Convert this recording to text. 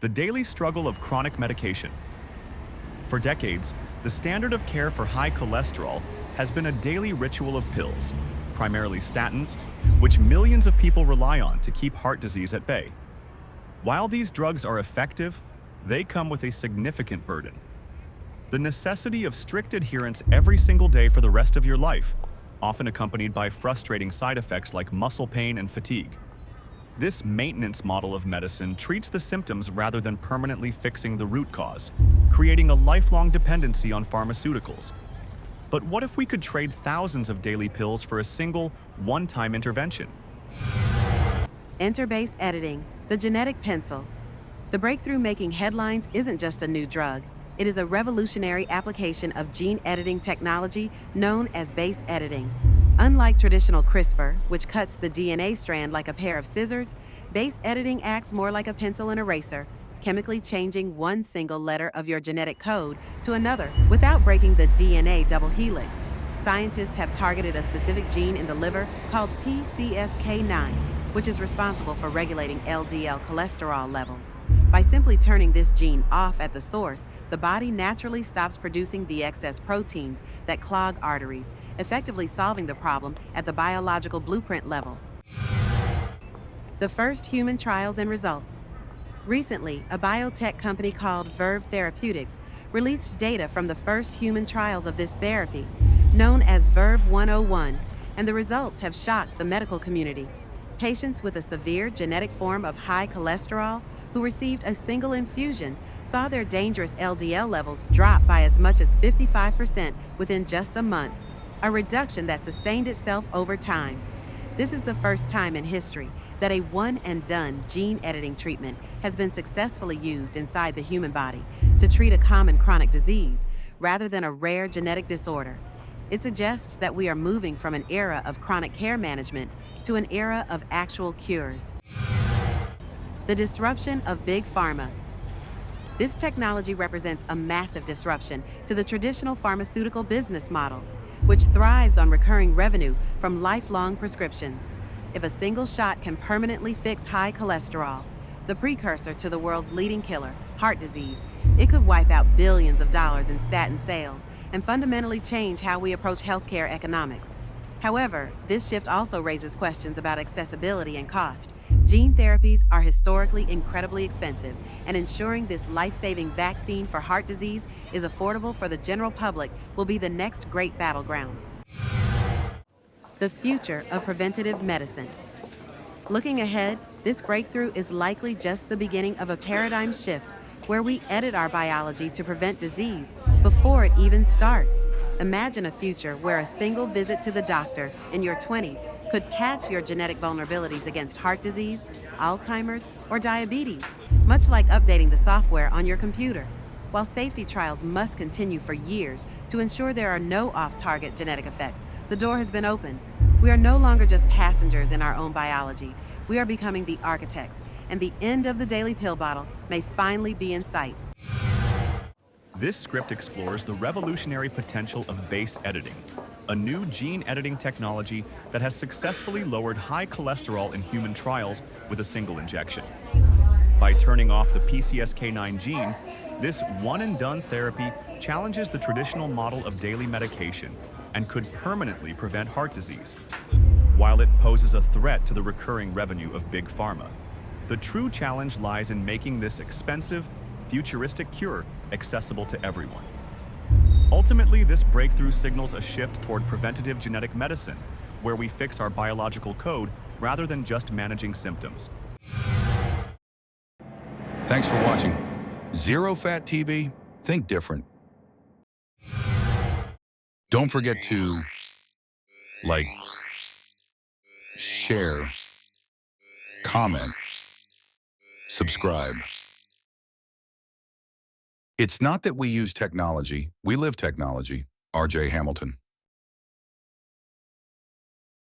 The daily struggle of chronic medication. For decades, the standard of care for high cholesterol has been a daily ritual of pills, primarily statins, which millions of people rely on to keep heart disease at bay. While these drugs are effective, they come with a significant burden. The necessity of strict adherence every single day for the rest of your life, often accompanied by frustrating side effects like muscle pain and fatigue. This maintenance model of medicine treats the symptoms rather than permanently fixing the root cause, creating a lifelong dependency on pharmaceuticals. But what if we could trade thousands of daily pills for a single, one-time intervention? Enter base editing, the genetic pencil. The breakthrough making headlines isn't just a new drug. It is a revolutionary application of gene editing technology known as base editing. Unlike traditional CRISPR, which cuts the DNA strand like a pair of scissors, base editing acts more like a pencil and eraser, chemically changing one single letter of your genetic code to another without breaking the DNA double helix. Scientists have targeted a specific gene in the liver called PCSK9, which is responsible for regulating LDL cholesterol levels. By simply turning this gene off at the source, the body naturally stops producing the excess proteins that clog arteries, effectively solving the problem at the biological blueprint level. The first human trials and results. Recently, a biotech company called Verve Therapeutics released data from the first human trials of this therapy, known as Verve 101, and the results have shocked the medical community. Patients with a severe genetic form of high cholesterol who received a single infusion saw their dangerous LDL levels drop by as much as 55% within just a month, a reduction that sustained itself over time. This is the first time in history that a one-and-done gene editing treatment has been successfully used inside the human body to treat a common chronic disease rather than a rare genetic disorder. It suggests that we are moving from an era of chronic care management to an era of actual cures. The disruption of Big Pharma. This technology represents a massive disruption to the traditional pharmaceutical business model, which thrives on recurring revenue from lifelong prescriptions. If a single shot can permanently fix high cholesterol, the precursor to the world's leading killer, heart disease, it could wipe out billions of dollars in statin sales and fundamentally change how we approach healthcare economics. However, this shift also raises questions about accessibility and cost. Gene therapies are historically incredibly expensive, and ensuring this life-saving vaccine for heart disease is affordable for the general public will be the next great battleground. The future of preventative medicine. Looking ahead, this breakthrough is likely just the beginning of a paradigm shift where we edit our biology to prevent disease before it even starts. Imagine a future where a single visit to the doctor in your 20s could patch your genetic vulnerabilities against heart disease, Alzheimer's, or diabetes, much like updating the software on your computer. While safety trials must continue for years to ensure there are no off-target genetic effects, the door has been opened. We are no longer just passengers in our own biology. We are becoming the architects, and the end of the daily pill bottle may finally be in sight. This script explores the revolutionary potential of base editing, a new gene editing technology that has successfully lowered high cholesterol in human trials with a single injection. By turning off the PCSK9 gene, this one-and-done therapy challenges the traditional model of daily medication and could permanently prevent heart disease. While it poses a threat to the recurring revenue of Big Pharma, the true challenge lies in making this expensive, futuristic cure accessible to everyone. Ultimately, this breakthrough signals a shift toward preventative genetic medicine, where we fix our biological code rather than just managing symptoms. Thanks for watching. Zero Fat TV, think different. Don't forget to like, share, comment, subscribe. It's not that we use technology, we live technology. R.J. Hamilton.